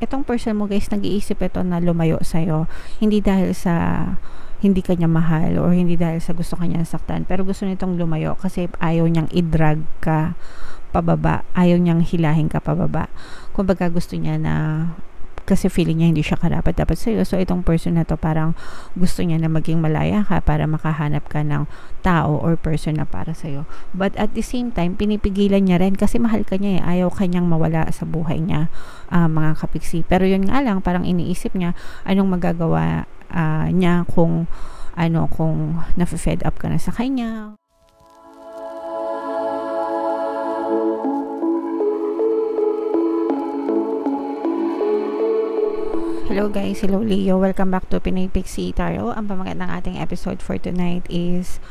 itong person mo guys, nag-iisip ito na lumayo sa'yo. Hindi dahil sa hindi kanya mahal or hindi dahil sa gusto kanya saktan, pero gusto nitong lumayo kasi ayaw niyang i-drag ka pababa, ayaw niyang hilahin ka pababa. Kumbaga gusto niya na, kasi feeling niya hindi siya karapat-dapat sa'yo. So, itong person na to parang gusto niya na maging malaya ka para makahanap ka ng tao or person na para sa'yo. But at the same time, pinipigilan niya rin kasi mahal ka niya Ayaw kanyang mawala sa buhay niya, mga kapiksi. Pero yun nga lang, parang iniisip niya, anong magagawa niya kung nafe-fed up ka na sa kanya. Hello guys, hello Leo, welcome back to Pinoy Pixie Tarot. Ang pamagat ng ating episode for tonight is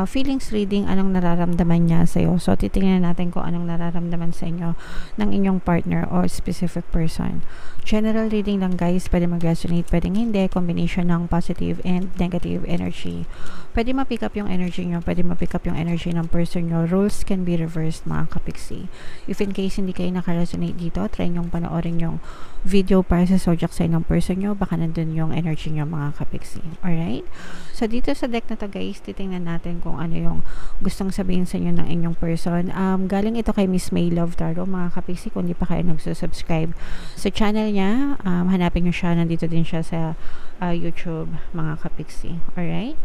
feelings reading, anong nararamdaman niya sa'yo. So titingnan natin kung anong nararamdaman sa inyo ng inyong partner or specific person. General reading lang guys, pwede mag-resonate, pwedeng hindi, combination ng positive and negative energy. Pwede ma-pick up yung energy nyo, pwede ma-pick up yung energy ng person nyo. Roles can be reversed mga kapiksi. If in case hindi kayo naka-resonate dito, try nyong panoorin yung video para sa zodiac sign ng person nyo, baka nandun yung energy nyo mga kapiksi. Alright? So dito sa deck na to guys, titingnan natin kung ano yung gustong sabihin sa inyo ng inyong person. Galing ito kay Miss May Love Tarot mga kapiksi. Kung di pa kayo nagsusubscribe sa channel niya, hanapin nyo siya, nandito din siya sa YouTube mga kapiksi. Alright?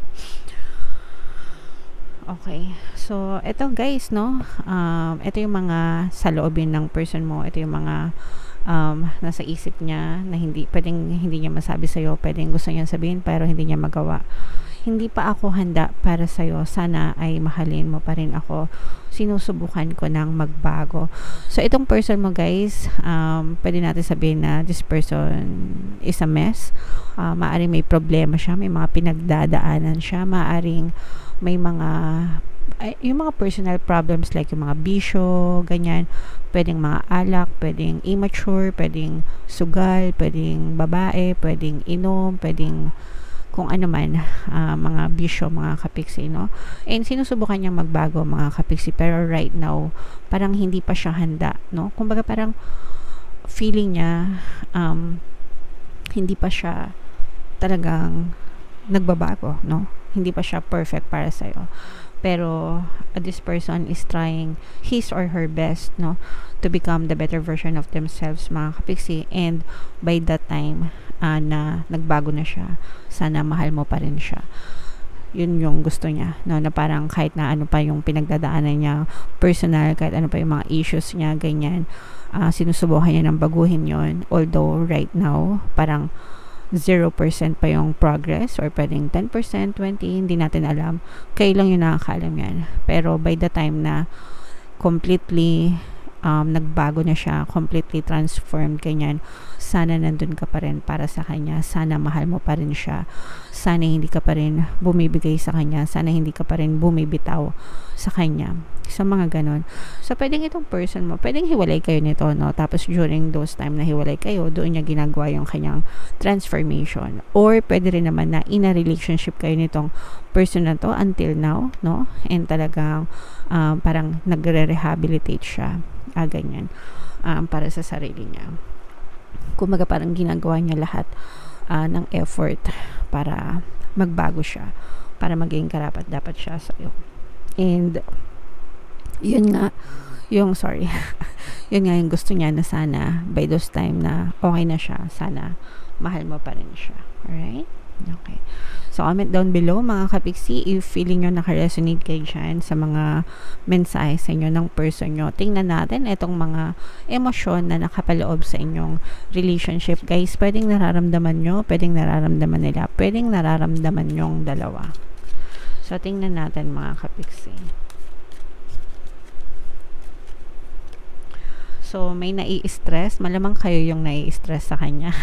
Okay. So, ito guys, no? Ito yung mga saloobin ng person mo. Ito yung mga nasa isip niya na pwedeng hindi niya masabi sa'yo, pwedeng gusto niya sabihin pero hindi niya magawa. Hindi pa ako handa para sa'yo, sana ay mahalin mo pa rin ako, sinusubukan ko ng magbago. So itong person mo guys, pwede natin sabihin na this person is a mess. Maaring may problema siya, may mga pinagdadaanan siya, maaring may yung mga personal problems like yung mga bisyo, ganyan, pwedeng mga alak, pwedeng immature, pwedeng sugal, pwedeng babae, pwedeng inom, pwedeng kung ano man, mga bisyo, mga kapiksi, no? And sinusubukan niyang magbago mga kapiksi, pero right now parang hindi pa siya handa, no? Kumbaga parang feeling niya hindi pa siya talagang nagbabago, no? Hindi pa siya perfect para sa'yo. Pero this person is trying his or her best, no, to become the better version of themselves mga kapiksi. And by that time na nagbago na siya, sana mahal mo pa rin siya. Yun yung gusto niya, no, na parang kahit na ano pa yung pinagdadaanan niya personal, kahit ano pa yung mga issues niya, ganyan, sinusubukan niya ng baguhin yon. Although right now parang 0% pa yung progress or pwedeng 10%, 20%, hindi natin alam. Kayo lang yung nakakaalam yan. Pero by the time na completely nagbago na siya, completely transformed, ganyan, sana nandun ka pa rin para sa kanya, sana mahal mo pa rin siya, sana hindi ka pa rin bumibigay sa kanya, sana hindi ka pa rin bumibitaw sa kanya. So, mga ganon. So, pwedeng itong person mo, pwedeng hiwalay kayo nito, no? Tapos, during those time na hiwalay kayo, doon niya ginagawa yung kanyang transformation. Or, pwede rin naman na in a relationship kayo nitong person na to until now, no? And talagang, parang nagre-rehabilitate siya. Ganyan. Para sa sarili niya. Kumbaga, parang ginagawa niya lahat ng effort para magbago siya. Para maging karapat-dapat siya sa'yo. And, yun nga yung yun nga yung gusto niya, na sana by those time na okay na siya, sana mahal mo pa rin siya. Alright? Okay. So, comment down below mga kapiksi if feeling nyo nakaresonate kayo dyan sa mga mensahe sa inyo ng person nyo. Tingnan natin itong mga emosyon na nakapaloob sa inyong relationship. Guys, pwedeng nararamdaman nyo, pwedeng nararamdaman nila, pwedeng nararamdaman nyong dalawa. So, tingnan natin mga kapiksi. So, may nai-stress. Malamang kayo yung nai-stress sa kanya.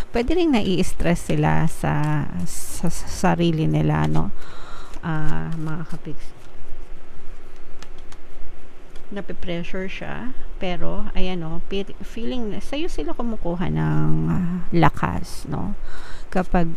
Pwede rin nai-stress sila sa sarili nila, no? Mga kapiks. Nape-pressure siya. Pero ayan, no, feeling na sa'yo sila kumukuha ng lakas, no, kapag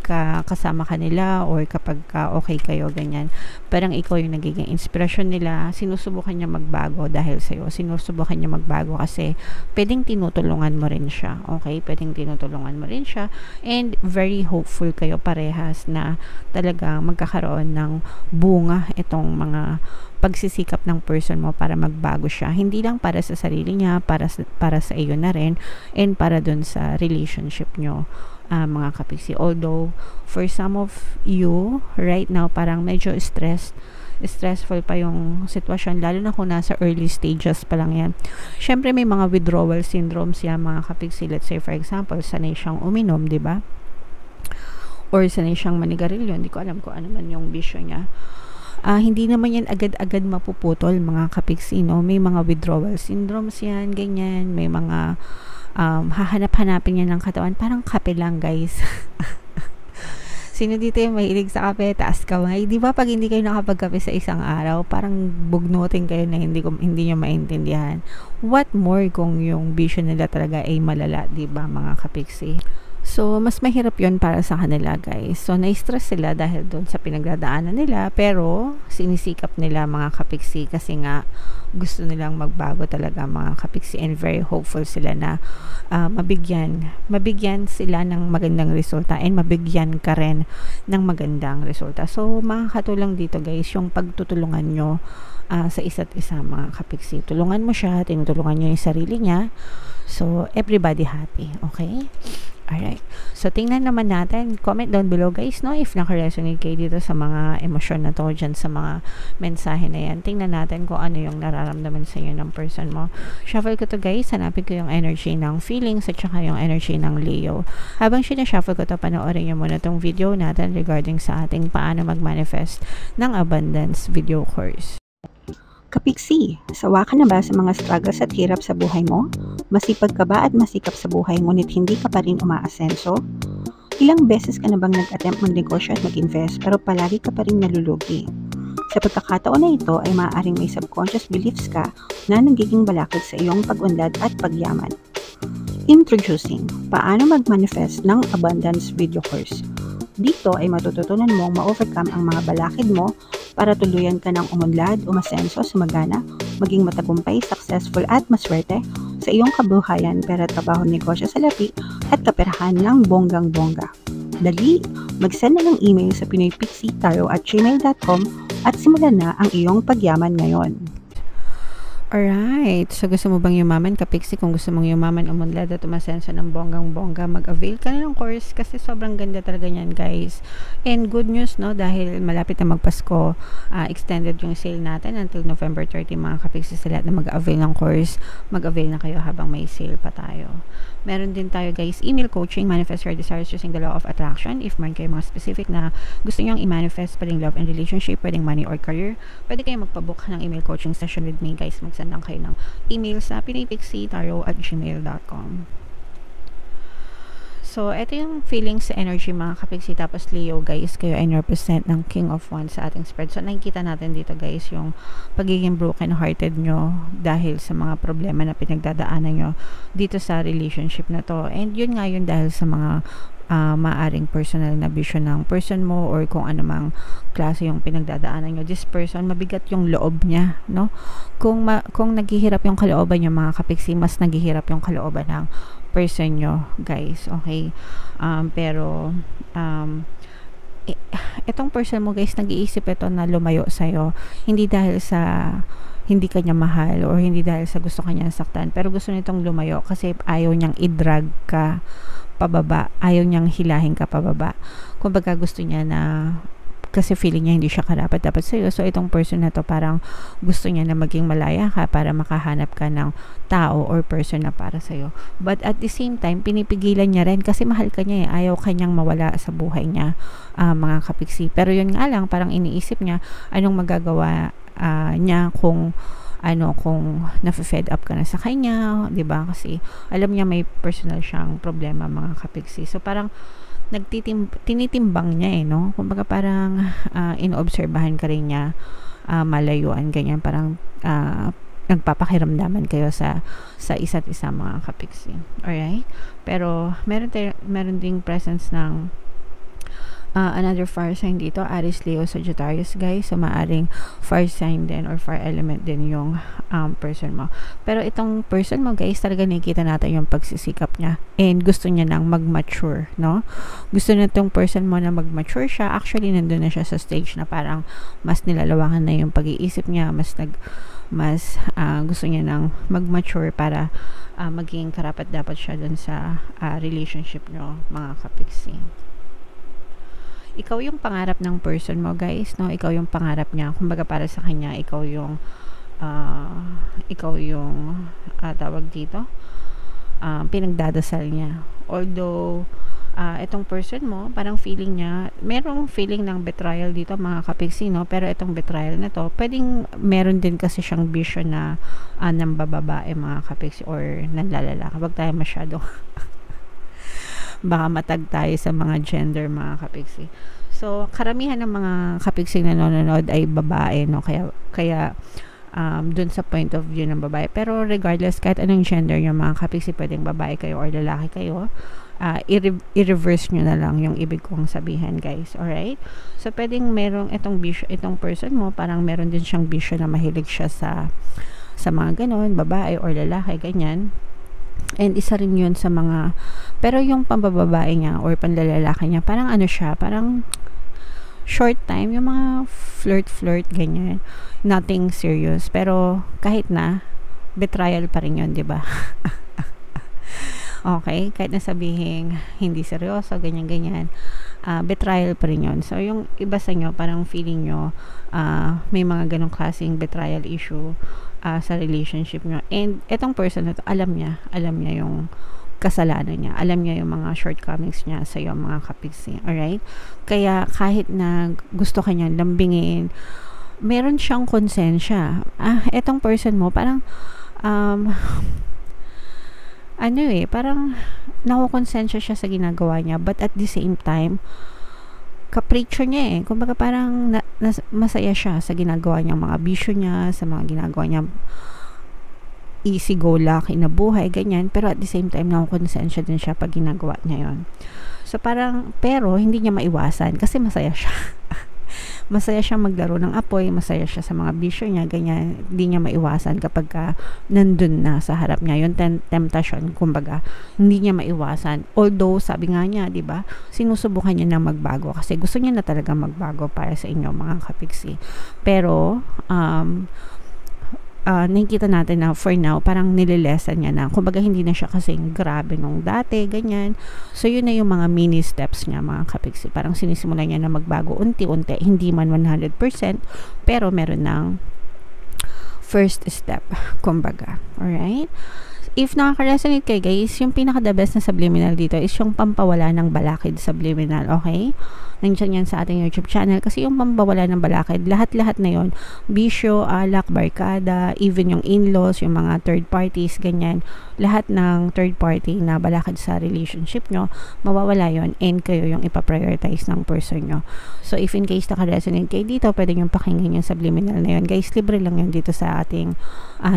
kasama ka nila or kapag okay kayo, ganyan. Parang ikaw yung nagiging inspirasyon nila. Sinusubukan niya magbago dahil sa'yo. Sinusubukan niya magbago kasi pwedeng tinutulungan mo rin siya. Okay? Pwedeng tinutulungan mo rin siya. And very hopeful kayo parehas na talaga magkakaroon ng bunga itong mga pagsisikap ng person mo para magbago siya. Hindi lang para sa sarili niya, para sa iyo na rin, and para dun sa relationship nyo, mga kapiksi. Although, for some of you, right now, parang medyo stressful pa yung sitwasyon, lalo na kung nasa early stages pa lang yan. Syempre, may mga withdrawal syndromes yan, mga kapiksi. Let's say, for example, sanay siyang uminom, di ba? Or sanay siyang manigarilyo. Hindi ko alam kung ano man yung bisyo niya. Hindi naman yan agad-agad mapuputol, mga kapiksi, no? May mga withdrawal syndromes yan, ganyan. May mga hahanap-hanapin yan ng katawan. Parang kape lang, guys. Sino dito yung mahilig sa kape? Taas kamay. Di ba pag hindi kayo nakapagkape sa isang araw, parang bugnutin kayo na hindi nyo maintindihan. What more kung yung vision nila talaga ay malala, di ba, mga kapiksi? So, mas mahirap yon para sa kanila, guys. So, na-stress sila dahil doon sa pinagdadaanan nila, pero sinisikap nila, mga kapiksi, kasi nga gusto nilang magbago talaga, mga kapiksi, and very hopeful sila na mabigyan sila ng magandang resulta and mabigyan ka rin ng magandang resulta. So, makakatulong dito, guys, yung pagtutulungan nyo sa isa't isa, mga kapiksi. Tulungan mo siya, tinutulungan nyo yung sarili niya. So, everybody happy. Okay? Alright. So, tingnan naman natin. Comment down below, guys, no? If naka-resonate kayo dito sa mga emosyon na to, dyan sa mga mensahe na yan. Tingnan natin kung ano yung nararamdaman sa inyo ng person mo. Shuffle ko to, guys. Hanapin ko yung energy ng feelings at saka yung energy ng Leo. Habang sinashuffle ko to, panoorin nyo muna tong video natin regarding sa ating paano mag-manifest ng abundance video course. Kapiksi, sawa ka na ba sa mga struggles at hirap sa buhay mo? Masipag ka ba at masikap sa buhay ngunit hindi ka pa rin umaasenso? Ilang beses ka na bang nag-attempt magnegosyo at mag-invest pero palagi ka pa rin nalulugi? Sa pagkakataon na ito ay maaaring may subconscious beliefs ka na nagiging balakid sa iyong pag-unlad at pagyaman. Introducing, paano mag-manifest ng abundance video course. Dito ay matututunan mong ma-overcome ang mga balakid mo para tuluyan ka ng umunlad, umasenso, sumagana, maging matagumpay, successful at maswerte sa iyong kabuhayan, pera, trabaho, negosyo, salapi at kaperahan ng bonggang-bongga. Dali, mag-send na ng email sa pinoypixitaro@gmail.com at simulan na ang iyong pagyaman ngayon. Alright. So, gusto mo bang yumaman, kapiksi? Kung gusto mong yumaman, umunlad at umasenso ng bonggang-bongga, mag-avail ka na ng course kasi sobrang ganda talaga niyan, guys. And good news, no? Dahil malapit na magpasko, extended yung sale natin until November 30, mga kapiksi, sa lahat na mag-avail ng course. Mag-avail na kayo habang may sale pa tayo. Meron din tayo, guys, email coaching, manifest your desires using the law of attraction. If meron kayo mga specific na gusto nyong i-manifest, pwedeng love and relationship, pwedeng money or career, pwede kayo magpabook ng email coaching session with me, guys. Magsend lang kayo ng email sa pinoypixitaro@gmail.com. So, ito yung feelings sa energy, mga kapiksi. Tapos Leo, guys, kayo ay represent ng King of Wands sa ating spread. So, nakikita natin dito, guys, yung pagiging broken-hearted nyo dahil sa mga problema na pinagdadaanan nyo dito sa relationship na to. And yun nga yun dahil sa mga maaring personal na vision ng person mo or kung ano mang klase yung pinagdadaanan nyo. This person, mabigat yung loob niya, no? Kung naghihirap yung kalooban nyo, mga kapiksi, mas naghihirap yung kalooban ng person nyo, guys. Okay? Pero itong person mo, guys, nag-iisip ito na lumayo sa'yo. Hindi dahil sa hindi kanya mahal or hindi dahil sa gusto kanya saktan, pero gusto nitong lumayo kasi ayaw niyang i-drag ka pababa, ayaw niyang hilahin ka pababa. Kumbaga gusto niya na, kasi feeling niya hindi siya karapat-dapat sa'yo. So, itong person na to parang gusto niya na maging malaya ka para makahanap ka ng tao or person na para sa'yo. But at the same time, pinipigilan niya rin kasi mahal ka niya eh. Ayaw kanyang mawala sa buhay niya, mga kapiksi. Pero yun nga lang, parang iniisip niya anong magagawa niya kung nafe-fed up ka na sa kanya, 'di ba? Kasi alam niya may personal siyang problema, mga kapiksi. So parang tinitimbang niya no? Kumbaga parang inoobserbahan ka rin niya, malayuan ganyan, parang nagpapakiramdaman kayo sa isa't isa, mga kapiksi. Alright? Pero meron ding presence ng another fire sign dito, Aries, Leo, Sagittarius, guys. So maaring fire sign din or fire element din yung person mo. Pero itong person mo, guys, talaga nakikita natin yung pagsisikap niya and gusto niya nang mag-mature, no? Gusto na itong person mo na mag-mature siya. Actually, nandun na siya sa stage na parang mas nilalawakan na yung pag-iisip niya, mas gusto niya nang mag-mature para maging karapat-dapat siya dun sa relationship nyo, mga kapiksi. Ikaw yung pangarap ng person mo, guys, no? Ikaw yung pangarap niya. Kumbaga para sa kanya, ikaw yung tawag dito, pinagdadasal niya. Although itong person mo, parang feeling niya, merong feeling ng betrayal dito, mga kapiksi, no? Pero itong betrayal na to, pwedeng meron din kasi siyang vision na ng bababae, mga kapiksi, or nanlalala. Kapag tayo masyadong baka matag tayo sa mga gender, mga kapiksi. So, karamihan ng mga kapiksi na nanonood ay babae, no? Kaya dun sa point of view ng babae. Pero regardless, kahit anong gender yung mga kapiksi, pwedeng babae kayo or lalaki kayo, i-reverse nyo na lang yung ibig kong sabihin, guys. Alright? So, pwedeng merong itong person mo, parang meron din siyang vision na mahilig siya sa mga ganon, babae or lalaki, ganyan. And isa rin yun sa mga, pero yung pambababae niya or panlalalaki niya, parang ano siya, parang short time, yung mga flirt, ganyan. Nothing serious. Pero kahit na, betrayal pa rin yun, diba? Okay? Kahit na sabihin, hindi seryoso, ganyan. Betrayal pa rin yun. So, yung iba sa inyo, parang feeling nyo, may mga ganong klaseng betrayal issue sa relationship nyo. And etong person na to, alam niya yung kasalanan niya. Alam niya yung mga shortcomings niya sa iyo, mga kapiksi. Alright? Kaya kahit na gusto ka niyang lambingin, meron siyang konsensya. Etong person mo, parang parang nakukonsensya siya sa ginagawa niya, but at the same time, capriccio niya kumbaga parang masaya siya sa ginagawa niyang mga bisyo niya, sa mga ginagawa niyang easy go lucky na buhay, ganyan. Pero at the same time, nakukonsensya din siya pag ginagawa niya yon. So parang, pero hindi niya maiwasan kasi masaya siya. Masaya siya maglaro ng apoy, masaya siya sa mga bisyo niya, ganyan. Hindi niya maiwasan kapag nandun na sa harap niya. Yung temptation, kumbaga, hindi niya maiwasan. Although, sabi nga niya, di ba, sinusubukan niya na magbago kasi gusto niya na talaga magbago para sa inyo, mga kapiksi. Pero, nakikita natin na for now, parang nililesan niya na. Kumbaga, hindi na siya kasing grabe nung dati, ganyan. So, yun na yung mga mini steps niya, mga kapiksi. Parang sinisimulan niya na magbago unti-unti. Hindi man 100%, pero meron ng first step, kumbaga. Alright? If nakaka-resonate kayo, guys, yung pinaka-the best na subliminal dito is yung pampawala ng balakid subliminal, okay? Nandiyan yan sa ating YouTube channel kasi yung pampawala ng balakid, lahat-lahat na yon, bisyo, alak, barkada, even yung in-laws, yung mga third parties, ganyan, lahat ng third party na balakid sa relationship nyo, mawawala yon and kayo yung ipaprioritize ng person nyo. So, if in case naka-resonate kayo dito, pwede nyo pakinggan yung subliminal na yon. Guys, libre lang yun dito sa ating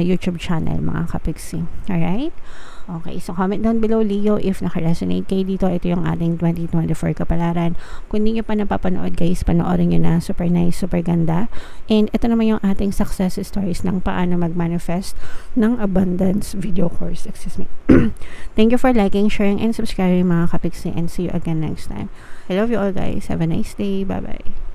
YouTube channel, mga kapiksi. Alright? Okay, so comment down below, Leo, if naka-resonate kayo dito. Ito yung ating 2024 kapalaran. Kung hindi nyo pa napapanood, guys, panoorin nyo na. Super nice, super ganda. And ito naman yung ating success stories ng paano mag-manifest ng abundance video course. Excuse me. Thank you for liking, sharing, and subscribing, mga kapiksi, and see you again next time. I love you all, guys. Have a nice day. Bye-bye.